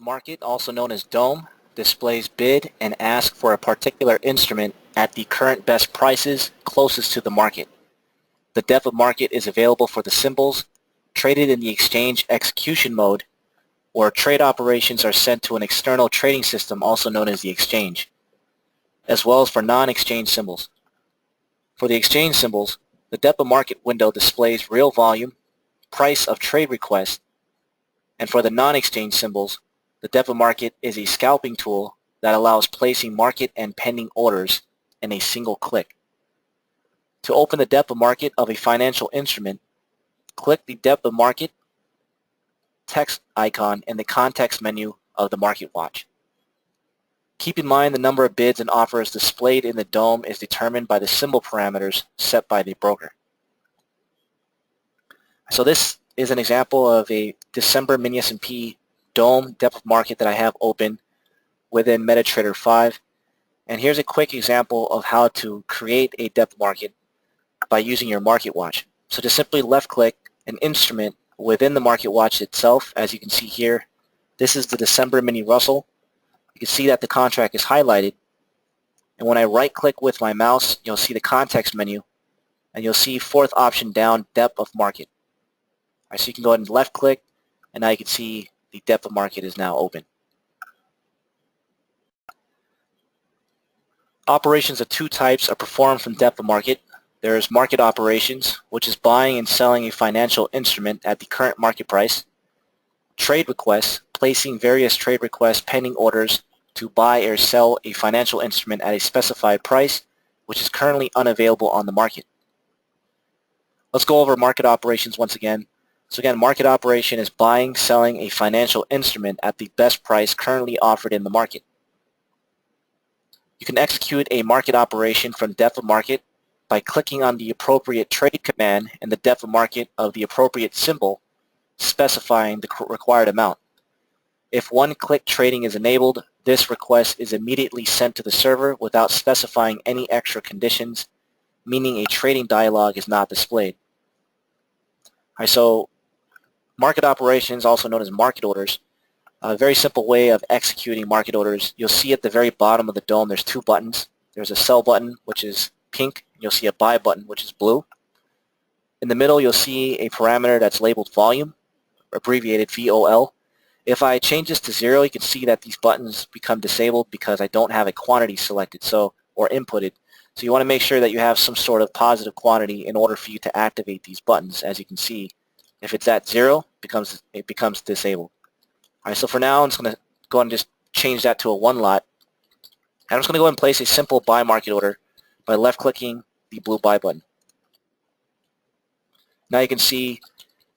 market, also known as DOM, displays bid and ask for a particular instrument at the current best prices closest to the market. The depth of market is available for the symbols traded in the exchange execution mode, or trade operations are sent to an external trading system also known as the exchange, as well as for non-exchange symbols. For the exchange symbols, the depth of market window displays real volume, price of trade request, and for the non-exchange symbols, the depth of market is a scalping tool that allows placing market and pending orders in a single click. To open the depth of market of a financial instrument, click the depth of market text icon in the context menu of the Market Watch. Keep in mind the number of bids and offers displayed in the DOM is determined by the symbol parameters set by the broker. So this is an example of a December mini S&P DOM depth of market that I have open within MetaTrader5. And here's a quick example of how to create a depth of market by using your Market Watch. So just simply left click an instrument within the Market Watch itself. As you can see here, this is the December mini Russell. You can see that the contract is highlighted, and when I right click with my mouse, you'll see the context menu, and you'll see fourth option down, depth of market. All right, so you can go ahead and left click, and now you can see the depth of market is now open. Operations of two types are performed from depth of market. There's market operations, which is buying and selling a financial instrument at the current market price. Trade requests, placing various trade requests pending orders to buy or sell a financial instrument at a specified price, which is currently unavailable on the market. Let's go over market operations once again. So again, market operation is buying, selling a financial instrument at the best price currently offered in the market. You can execute a market operation from depth of market by clicking on the appropriate trade command in the depth of market of the appropriate symbol, specifying the required amount. If one-click trading is enabled, this request is immediately sent to the server without specifying any extra conditions, meaning a trading dialog is not displayed. All right, so market operations, also known as market orders, a very simple way of executing market orders. You'll see at the very bottom of the DOM there's two buttons. There's a sell button, which is pink. You'll see a buy button, which is blue. In the middle, you'll see a parameter that's labeled volume, abbreviated VOL. If I change this to 0, you can see that these buttons become disabled because I don't have a quantity selected or inputted. So you want to make sure that you have some sort of positive quantity in order for you to activate these buttons. As you can see, if it's at 0, it becomes disabled. All right, so for now, I'm just going to go ahead and just change that to a 1 lot. And I'm just going to go ahead and place a simple buy market order by left-clicking the blue buy button. Now you can see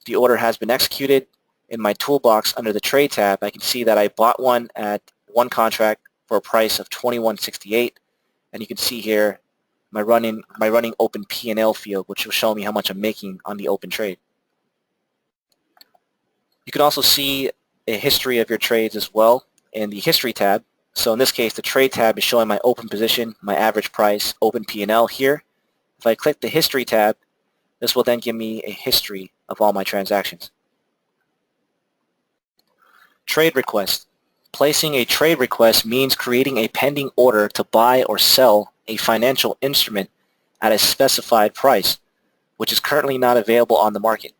the order has been executed. In my toolbox under the trade tab, I can see that I bought one at one contract for a price of $21.68, and you can see here my running open P&L field, which will show me how much I'm making on the open trade. You can also see a history of your trades as well in the history tab. So in this case, the trade tab is showing my open position, my average price, open P&L here. If I click the history tab, this will then give me a history of all my transactions. Trade request. Placing a trade request means creating a pending order to buy or sell a financial instrument at a specified price, which is currently not available on the market.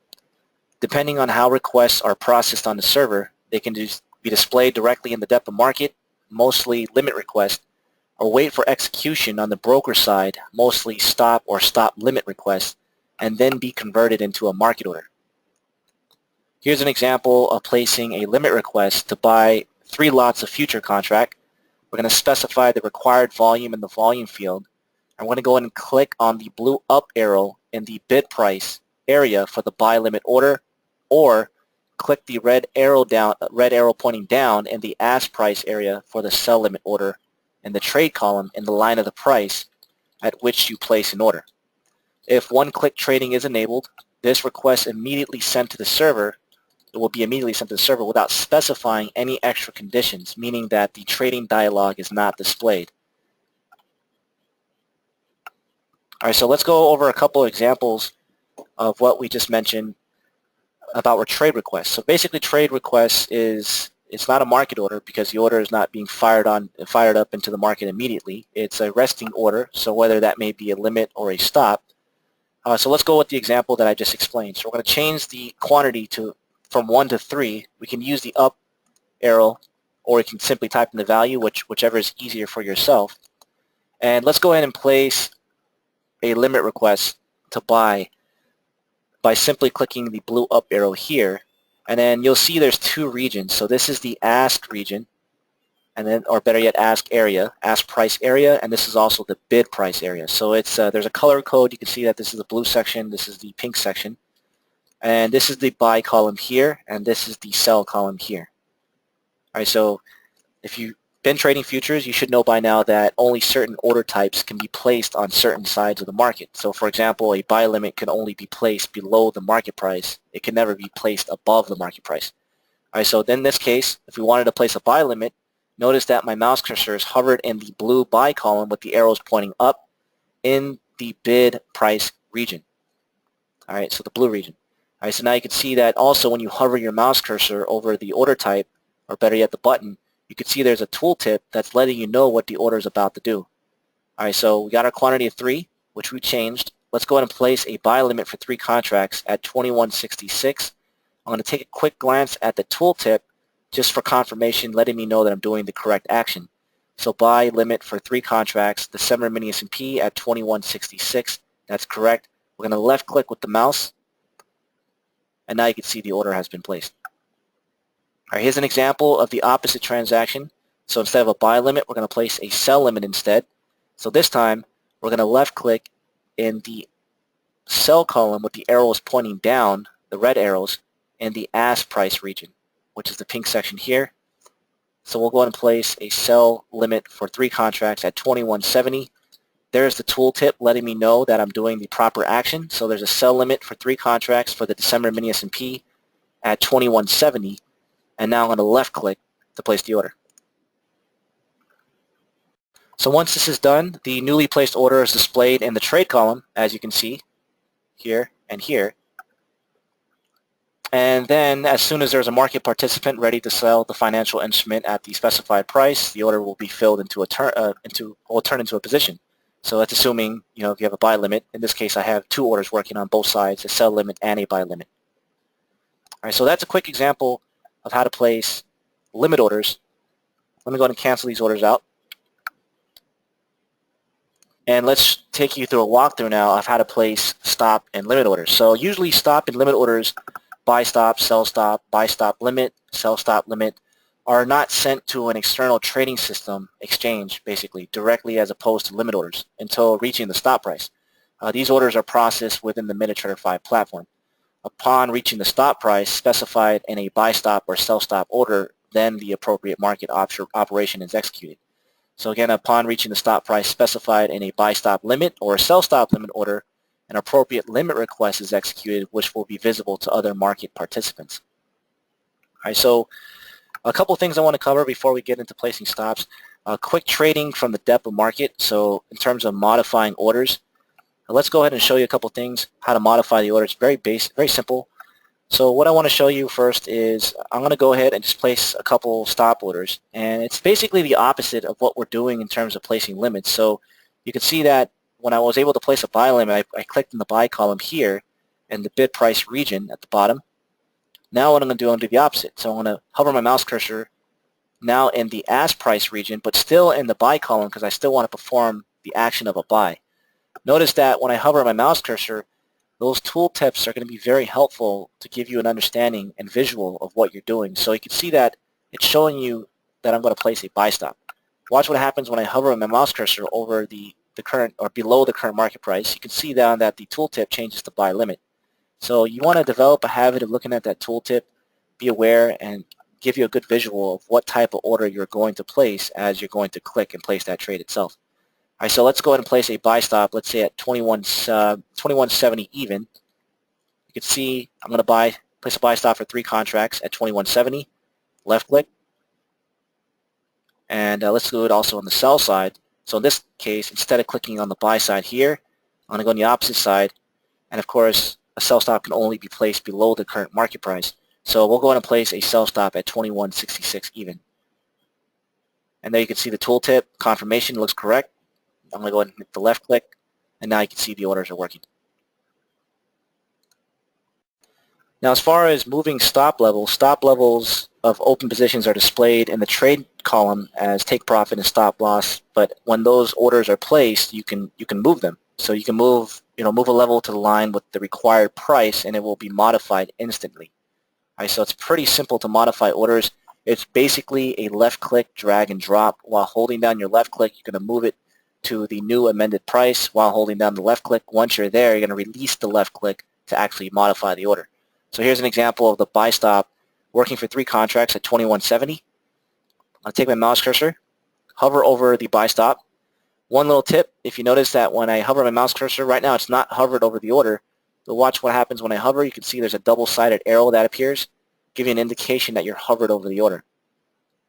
Depending on how requests are processed on the server, they can be displayed directly in the depth of market, mostly limit request, or wait for execution on the broker side, mostly stop or stop limit request, and then be converted into a market order. Here's an example of placing a limit request to buy 3 lots of future contract. We're going to specify the required volume in the volume field. I'm going to go ahead and click on the blue up arrow in the bid price area for the buy limit order, or click the red arrow pointing down in the ask price area for the sell limit order in the trade column in the line of the price at which you place an order. If one-click trading is enabled, this request immediately sent to the server. It will be immediately sent to the server without specifying any extra conditions, meaning that the trading dialog is not displayed. All right, so let's go over a couple of examples of what we just mentioned about our trade requests. So basically, trade requests is it's not a market order because the order is not being fired up into the market immediately. It's a resting order, so whether that may be a limit or a stop. So let's go with the example that I just explained. So we're going to change the quantity from 1 to 3. We can use the up arrow, or you can simply type in the value, whichever is easier for yourself. And let's go ahead and place a limit request to buy by simply clicking the blue up arrow here. And then you'll see there's two regions. So this is the ask region, and then, or better yet, ask area, ask price area, and this is also the bid price area. So it's there's a color code. You can see that this is the blue section, this is the pink section, and this is the buy column here, and this is the sell column here. All right, so if you've been trading futures, you should know by now that only certain order types can be placed on certain sides of the market. So for example, a buy limit can only be placed below the market price. It can never be placed above the market price. All right, so then in this case, if we wanted to place a buy limit, notice that my mouse cursor is hovered in the blue buy column with the arrows pointing up in the bid price region. All right, so the blue region. All right, so now you can see that also when you hover your mouse cursor over the order type, or better yet the button, you can see there's a tooltip that's letting you know what the order is about to do. All right, so we got our quantity of 3, which we changed. Let's go ahead and place a buy limit for 3 contracts at 21.66. I'm going to take a quick glance at the tooltip just for confirmation, letting me know that I'm doing the correct action. So buy limit for 3 contracts, December mini S&P at 21.66. That's correct. We're going to left click with the mouse, and now you can see the order has been placed. All right, here's an example of the opposite transaction. So instead of a buy limit, we're going to place a sell limit instead. So this time, we're going to left click in the sell column with the arrows pointing down, the red arrows, in the ask price region, which is the pink section here. So we'll go ahead and place a sell limit for 3 contracts at 21.70. There's the tooltip letting me know that I'm doing the proper action. So there's a sell limit for 3 contracts for the December mini S&P at 21.70. And now I'm going to left click to place the order. So once this is done, the newly placed order is displayed in the trade column, as you can see here and here. And then as soon as there's a market participant ready to sell the financial instrument at the specified price, the order will be filled into will turn into a position. So that's assuming, if you have a buy limit. In this case, I have 2 orders working on both sides, a sell limit and a buy limit. All right, so that's a quick example of how to place limit orders. Let me go ahead and cancel these orders out. And let's take you through a walkthrough now of how to place stop and limit orders. So usually stop and limit orders, buy stop, sell stop, buy stop limit, sell stop limit, are not sent to an external trading system exchange, basically, directly as opposed to limit orders until reaching the stop price. These orders are processed within the MetaTrader5 platform. Upon reaching the stop price specified in a buy stop or sell stop order, then the appropriate market operation is executed. So again, upon reaching the stop price specified in a buy stop limit or a sell stop limit order, an appropriate limit request is executed, which will be visible to other market participants. All right, so a couple things I want to cover before we get into placing stops. Quick trading from the depth of market. So in terms of modifying orders, let's go ahead and show you a couple things how to modify the orders. Very basic, very simple. So what I want to show you first is I'm going to go ahead and just place a couple stop orders. And it's basically the opposite of what we're doing in terms of placing limits. So you can see that when I was able to place a buy limit, I clicked in the buy column here in the bid price region at the bottom. Now what I'm going to do, I'm going to do the opposite. So I'm going to hover my mouse cursor now in the ask price region, but still in the buy column because I still want to perform the action of a buy. Notice that when I hover my mouse cursor, those tooltips are going to be very helpful to give you an understanding and visual of what you're doing. So you can see that it's showing you that I'm going to place a buy stop. Watch what happens when I hover my mouse cursor over the current or below the current market price. You can see down that the tooltip changes to buy limit. So you want to develop a habit of looking at that tooltip, be aware, and give you a good visual of what type of order you're going to place as you're going to click and place that trade itself. All right, so let's go ahead and place a buy stop, let's say at 21.70 even. You can see I'm going to place a buy stop for 3 contracts at 21.70, left click. And let's do it also on the sell side. So in this case, instead of clicking on the buy side here, I'm going to go on the opposite side. And of course, a sell stop can only be placed below the current market price. So we'll go ahead and place a sell stop at 21.66 even. And there you can see the tooltip confirmation looks correct. I'm going to go ahead and hit the left click, and now you can see the orders are working. Now, as far as moving stop levels of open positions are displayed in the trade column as take profit and stop loss. But when those orders are placed, you can move them. So you can move a level to the line with the required price, and it will be modified instantly. All right, so it's pretty simple to modify orders. It's basically a left click, drag and drop. While holding down your left click, you're going to move it to the new amended price. While holding down the left click, once you're there, you're going to release the left click to actually modify the order. So here's an example of the buy stop working for 3 contracts at 21.70. I'll take my mouse cursor, hover over the buy stop. One little tip, if you notice that when I hover my mouse cursor, right now it's not hovered over the order. But watch what happens when I hover. You can see there's a double-sided arrow that appears, giving an indication that you're hovered over the order.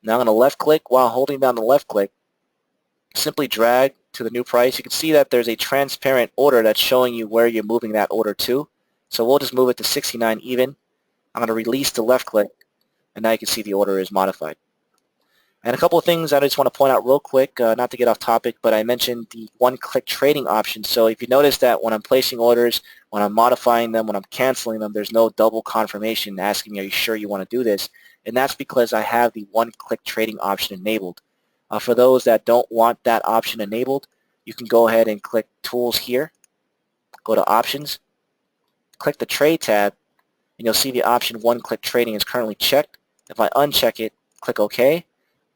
Now I'm going to left click. While holding down the left click, simply drag to the new price. You can see that there's a transparent order that's showing you where you're moving that order to. So we'll just move it to 69 even. I'm going to release the left click, and now you can see the order is modified. And a couple of things I just want to point out real quick, not to get off topic, but I mentioned the one-click trading option. So if you notice that when I'm placing orders, when I'm modifying them, when I'm canceling them, there's no double confirmation asking me, are you sure you want to do this? And that's because I have the one-click trading option enabled. For those that don't want that option enabled, you can go ahead and click Tools here, go to Options, click the Trade tab, and you'll see the option one-click trading is currently checked. If I uncheck it, click OK.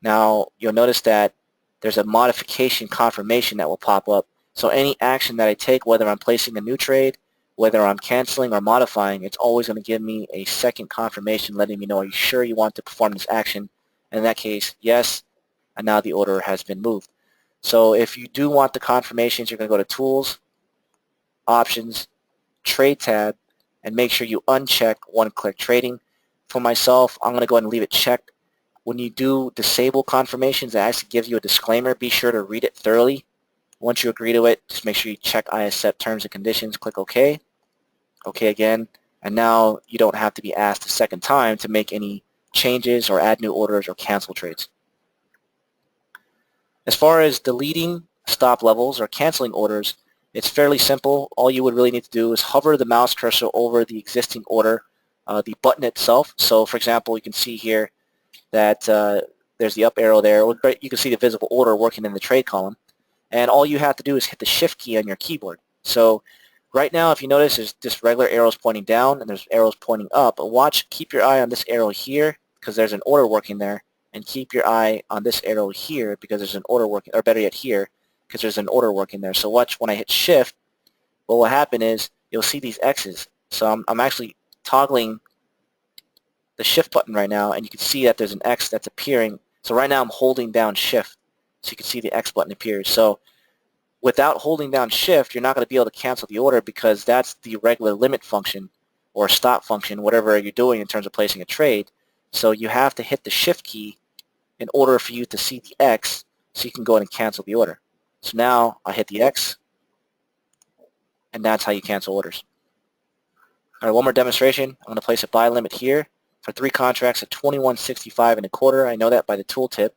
Now you'll notice that there's a modification confirmation that will pop up. So any action that I take, whether I'm placing a new trade, whether I'm canceling or modifying, it's always going to give me a second confirmation letting me know, are you sure you want to perform this action? And in that case, yes, and now the order has been moved. So if you do want the confirmations, you're going to go to Tools, Options, Trade tab, and make sure you uncheck one-click trading. For myself, I'm going to go ahead and leave it checked. When you do disable confirmations, it actually gives you a disclaimer. Be sure to read it thoroughly. Once you agree to it, just make sure you check I accept terms and conditions, click OK, OK again, and now you don't have to be asked a second time to make any changes or add new orders or cancel trades. As far as deleting stop levels or canceling orders, it's fairly simple. All you would really need to do is hover the mouse cursor over the existing order, the button itself. So for example, you can see here that there's the up arrow there. You can see the visible order working in the trade column. And all you have to do is hit the Shift key on your keyboard. So right now, if you notice, there's just regular arrows pointing down and there's arrows pointing up. But watch, keep your eye on this arrow here because there's an order working there. And keep your eye on this arrow here because there's an order working, or better yet here, because there's an order working there. So watch, when I hit Shift, what will happen is you'll see these X's. So I'm actually toggling the Shift button right now, and you can see that there's an X that's appearing. So right now I'm holding down Shift, so you can see the X button appears. So without holding down Shift, you're not going to be able to cancel the order because that's the regular limit function or stop function, whatever you're doing in terms of placing a trade. So you have to hit the Shift key in order for you to see the X so you can go ahead and cancel the order. So now I hit the X, and that's how you cancel orders. All right, one more demonstration. I'm going to place a buy limit here for 3 contracts at 21.65 and a quarter. I know that by the tooltip.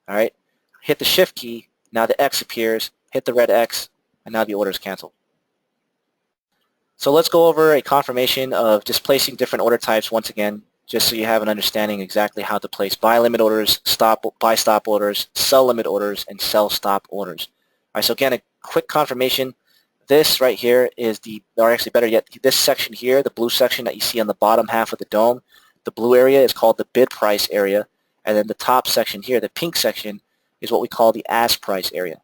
All right, hit the Shift key. Now the X appears. Hit the red X, and now the order is canceled. So let's go over a confirmation of just placing different order types once again, just so you have an understanding exactly how to place buy limit orders, buy stop orders, sell limit orders, and sell stop orders. All right, so again, a quick confirmation. This right here is or actually better yet, this section here, the blue section that you see on the bottom half of the dome, the blue area is called the bid price area, and then the top section here, the pink section, is what we call the ask price area.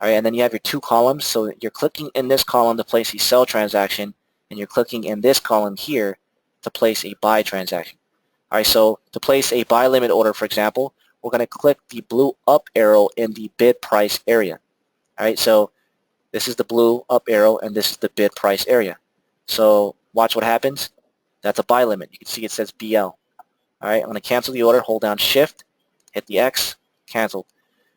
All right, and then you have your 2 columns, so you're clicking in this column to place a sell transaction, and you're clicking in this column here to place a buy transaction. All right, so to place a buy limit order, for example, we're going to click the blue up arrow in the bid price area. All right, so this is the blue up arrow, and this is the bid price area. So watch what happens. That's a buy limit. You can see it says BL. All right, I'm going to cancel the order. Hold down Shift, hit the X, cancel.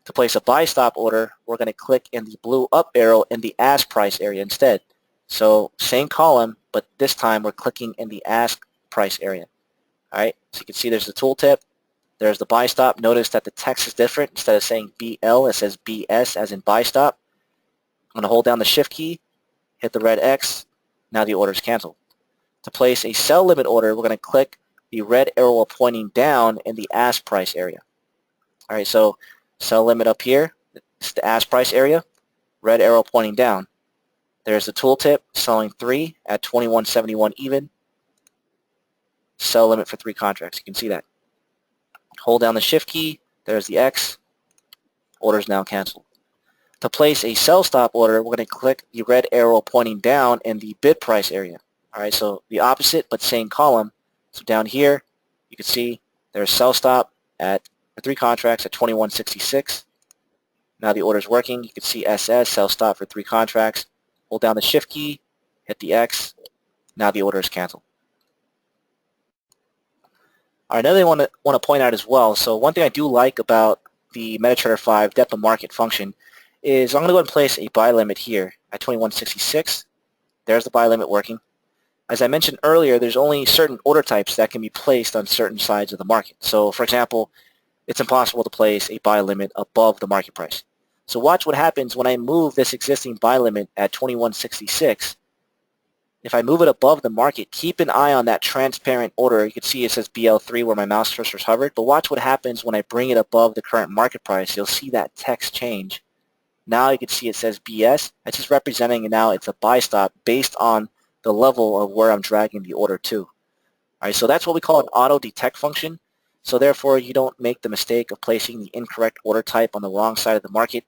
To place a buy stop order, we're going to click in the blue up arrow in the ask price area instead. So same column, but this time we're clicking in the ask price area. All right, so you can see there's the tooltip, there's the buy stop. Notice that the text is different. Instead of saying BL, it says BS as in buy stop. I'm going to hold down the shift key, hit the red X. Now the order is canceled. To place a sell limit order, we're going to click the red arrow pointing down in the ask price area. All right, so sell limit up here, it's the ask price area, red arrow pointing down. There's the tooltip, selling 3 at 21.71 even. Sell limit for 3 contracts. You can see that. Hold down the shift key. There's the X. Order is now canceled. To place a sell stop order, we're going to click the red arrow pointing down in the bid price area. All right, so the opposite but same column. So down here, you can see there's sell stop at for 3 contracts at 21.66. Now the order is working. You can see SS, sell stop for 3 contracts. Hold down the shift key, hit the X. Now the order is canceled. All right, another thing I want to point out as well. So one thing I do like about the MetaTrader5 depth of market function is I'm going to go ahead and place a buy limit here at 21.66. There's the buy limit working. As I mentioned earlier, there's only certain order types that can be placed on certain sides of the market. So for example, it's impossible to place a buy limit above the market price. So watch what happens when I move this existing buy limit at 21.66. If I move it above the market, keep an eye on that transparent order. You can see it says BL3 where my mouse cursor is hovered. But watch what happens when I bring it above the current market price. You'll see that text change. Now you can see it says BS. It's just representing now it's a buy stop based on the level of where I'm dragging the order to. All right, so that's what we call an auto detect function. So therefore, you don't make the mistake of placing the incorrect order type on the wrong side of the market.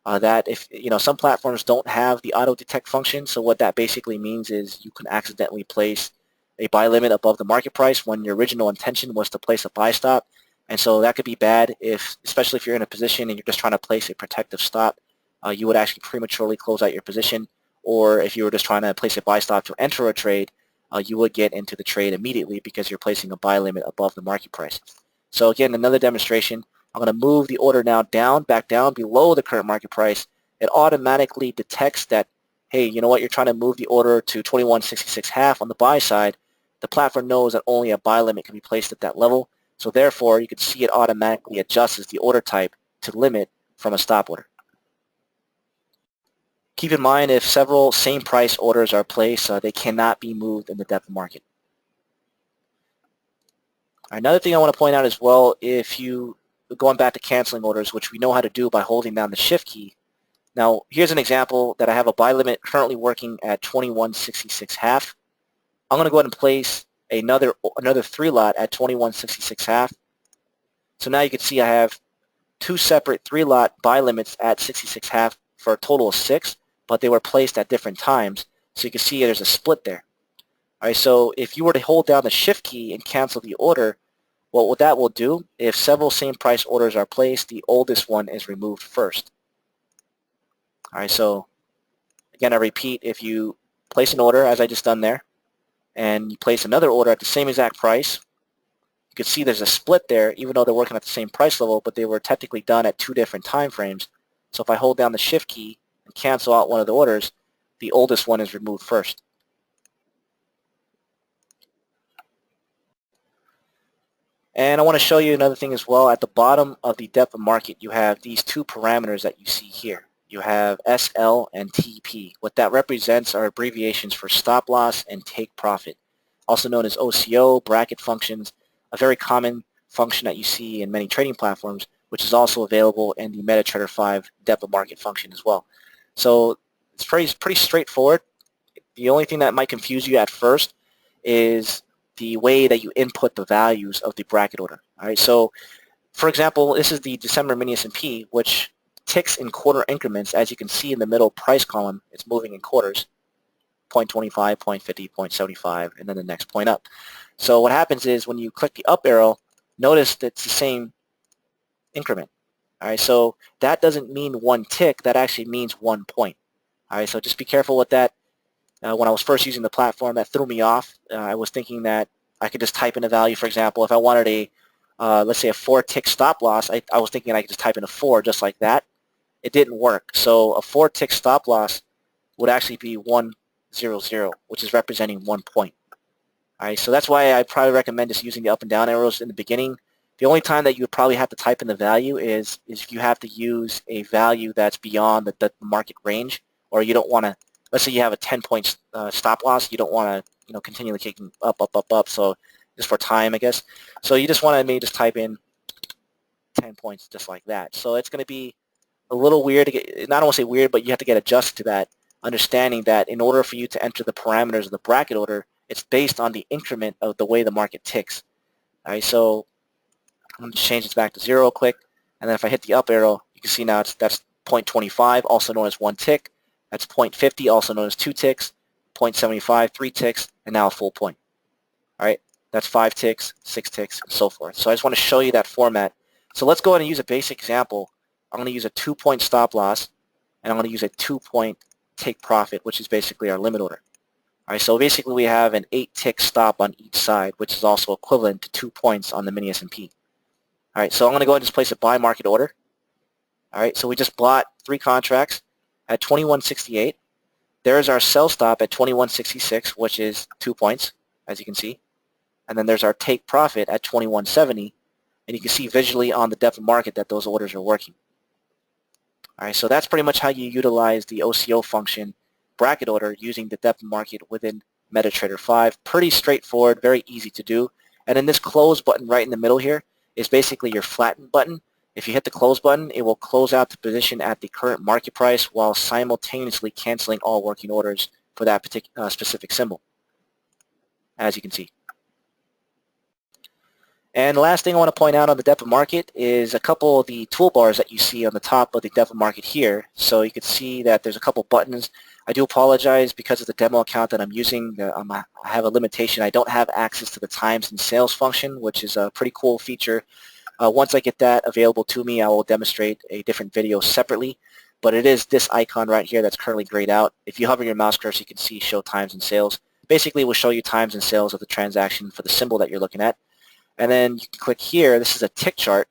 That if some platforms don't have the auto detect function, so what that basically means is you can accidentally place a buy limit above the market price when your original intention was to place a buy stop, and so that could be bad especially if you're in a position and you're just trying to place a protective stop. You would actually prematurely close out your position, or if you were just trying to place a buy stop to enter a trade, you would get into the trade immediately because you're placing a buy limit above the market price. So again, another demonstration. I'm going to move the order now back down below the current market price. It automatically detects that, hey, you know what, you're trying to move the order to 21.66.5 on the buy side. The platform knows that only a buy limit can be placed at that level. So therefore, you can see it automatically adjusts the order type to limit from a stop order. Keep in mind, if several same price orders are placed, they cannot be moved in the depth market. Another thing I want to point out as well, if you going back to canceling orders, which we know how to do by holding down the shift key. Now, here's an example that I have a buy limit currently working at 21.66.5. I'm going to go ahead and place another 3 lot at 21.66.5. So now you can see I have 2 separate 3 lot buy limits at 66.5 for a total of 6, but they were placed at different times. So you can see there's a split there. All right, so if you were to hold down the shift key and cancel the order, what that will do, if several same price orders are placed, the oldest one is removed first. All right, so again, I repeat, if you place an order, as I just done there, and you place another order at the same exact price, you can see there's a split there, even though they're working at the same price level, but they were technically done at 2 different time frames. So if I hold down the shift key and cancel out one of the orders, the oldest one is removed first. And I want to show you another thing as well. At the bottom of the depth of market, you have these 2 parameters that you see here. You have SL and TP. What that represents are abbreviations for stop loss and take profit, also known as OCO, bracket functions, a very common function that you see in many trading platforms, which is also available in the MetaTrader5 depth of market function as well. So it's pretty straightforward. The only thing that might confuse you at first is the way that you input the values of the bracket order. All right, so for example, this is the December mini S&P, which ticks in quarter increments. As you can see in the middle price column, it's moving in quarters, 0.25, 0.50, 0.75, and then the next point up. So what happens is when you click the up arrow, notice that it's the same increment. All right, so that doesn't mean 1 tick, that actually means 1 point. All right, so just be careful with that. When I was first using the platform, that threw me off. I was thinking that I could just type in a value. For example, if I wanted a, let's say a 4-tick stop loss, I was thinking I could just type in a 4 just like that. It didn't work. So a 4-tick stop loss would actually be 100, which is representing 1 point. All right, so that's why I probably recommend just using the up and down arrows in the beginning. The only time that you would probably have to type in the value is if you have to use a value that's beyond the market range, or you don't want to, let's say you have a 10-point stop loss, you don't want to continually kicking up, up, up, up, so just for time, I guess. So you just want to maybe just type in 10 points just like that. So it's going to be a little weird to get, not want to say weird, but you have to get adjusted to that, understanding that in order for you to enter the parameters of the bracket order, it's based on the increment of the way the market ticks. All right, so I'm going to change this back to 0, click, and then if I hit the up arrow, you can see now that's 0.25, also known as 1 tick. That's 0.50, also known as 2 ticks, 0.75, 3 ticks, and now a full point. All right, that's 5 ticks, 6 ticks, and so forth. So I just want to show you that format. So let's go ahead and use a basic example. I'm going to use a 2-point stop loss, and I'm going to use a 2-point take profit, which is basically our limit order. All right, so basically we have an 8-tick stop on each side, which is also equivalent to 2 points on the mini S&P. All right, so I'm going to go ahead and just place a buy market order. All right, so we just bought 3 contracts at 21.68. There's our sell stop at 21.66, which is 2 points, as you can see. And then there's our take profit at 21.70, and you can see visually on the depth of market that those orders are working. All right, so that's pretty much how you utilize the OCO function bracket order using the depth of market within MetaTrader5. Pretty straightforward, very easy to do. And then this close button right in the middle here is basically your flatten button. If you hit the close button, it will close out the position at the current market price while simultaneously canceling all working orders for that particular specific symbol, as you can see. And the last thing I want to point out on the depth of market is a couple of the toolbars that you see on the top of the depth of market here. So you can see that there's a couple buttons. I do apologize because of the demo account that I'm using. I have a limitation. I don't have access to the times and sales function, which is a pretty cool feature. Once I get that available to me, I will demonstrate a different video separately. But it is this icon right here that's currently grayed out. If you hover your mouse cursor, you can see show times and sales. Basically, it will show you times and sales of the transaction for the symbol that you're looking at. And then you can click here. This is a tick chart.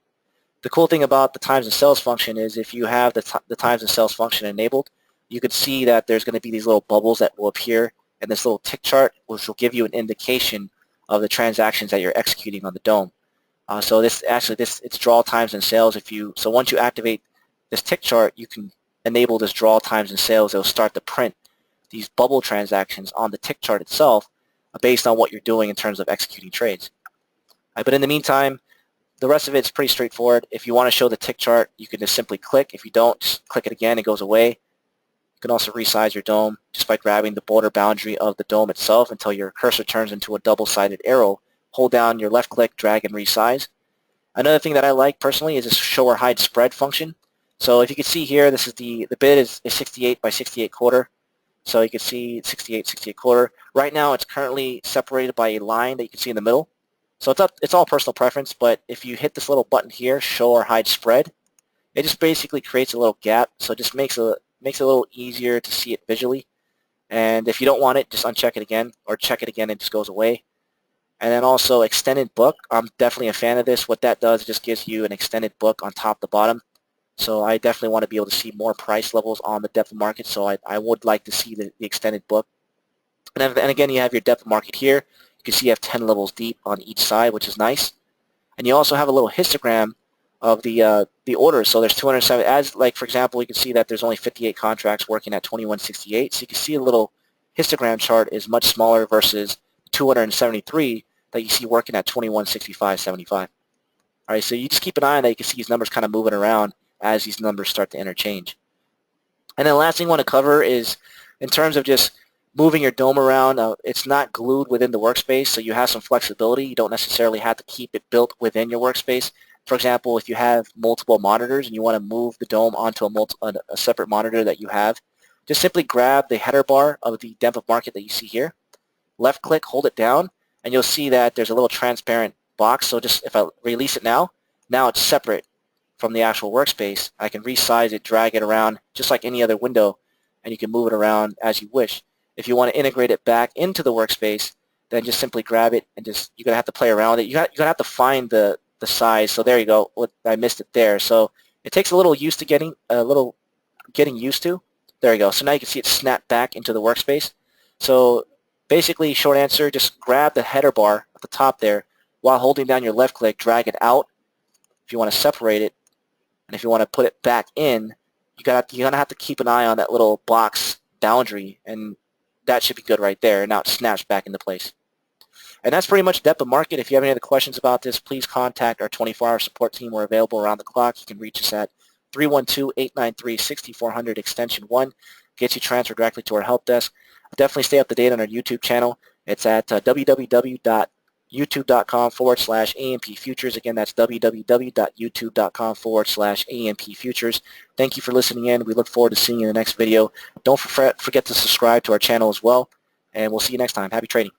The cool thing about the times and sales function is if you have the times and sales function enabled, you can see that there's going to be these little bubbles that will appear in this little tick chart, which will give you an indication of the transactions that you're executing on the dome. So it's draw times and sales. So once you activate this tick chart, you can enable this draw times and sales. It'll start to print these bubble transactions on the tick chart itself based on what you're doing in terms of executing trades. But in the meantime, the rest of it's pretty straightforward. If you want to show the tick chart, you can just simply click. If you don't, just click it again, it goes away. You can also resize your dome just by grabbing the border boundary of the dome itself until your cursor turns into a double-sided arrow. Hold down your left click, drag and resize. Another thing that I like personally is this show or hide spread function. So if you can see here, this is the bid is 68 by 68 quarter. So you can see 68 quarter. Right now it's currently separated by a line that you can see in the middle. So it's all personal preference, but if you hit this little button here, show or hide spread, it just basically creates a little gap. So it just makes it a little easier to see it visually. And if you don't want it, just uncheck it again or check it again, it just goes away. And then also extended book. I'm definitely a fan of this. What that does, it just gives you an extended book on top to bottom. So I definitely want to be able to see more price levels on the depth of market. So I would like to see the extended book. And again, you have your depth of market here. You can see you have 10 levels deep on each side, which is nice. And you also have a little histogram of the orders. So there's 207. As like for example, you can see that there's only 58 contracts working at 21.68. So you can see a little histogram chart is much smaller versus 273 that you see working at 21.65.75. All right, so you just keep an eye on that. You can see these numbers kind of moving around as these numbers start to interchange. And then the last thing I want to cover is in terms of just moving your dome around. It's not glued within the workspace, so you have some flexibility. You don't necessarily have to keep it built within your workspace. For example, if you have multiple monitors and you want to move the dome onto a separate monitor that you have, just simply grab the header bar of the depth of market that you see here, left click, hold it down, and you'll see that there's a little transparent box. So just if I release it now it's separate from the actual workspace. I can resize it, drag it around just like any other window, and you can move it around as you wish. If you want to integrate it back into the workspace, then just simply grab it and you're going to have to play around with it. You're going to have to find the size. So there you go. I missed it there. So it takes a little getting used to. There you go. So now you can see it snap back into the workspace. So Basically, short answer, just grab the header bar at the top there while holding down your left click, drag it out if you want to separate it, and if you want to put it back in, you're gonna have to keep an eye on that little box boundary, and that should be good right there. And now it snaps back into place. And that's pretty much depth of market. If you have any other questions about this, please contact our 24-hour support team. We're available around the clock. You can reach us at 312-893-6400 extension 1. Gets you transferred directly to our help desk. Definitely stay up to date on our YouTube channel. It's at www.youtube.com/AMP Futures. Again, that's www.youtube.com/AMP Futures. Thank you for listening in. We look forward to seeing you in the next video. Don't forget to subscribe to our channel as well, and we'll see you next time. Happy trading.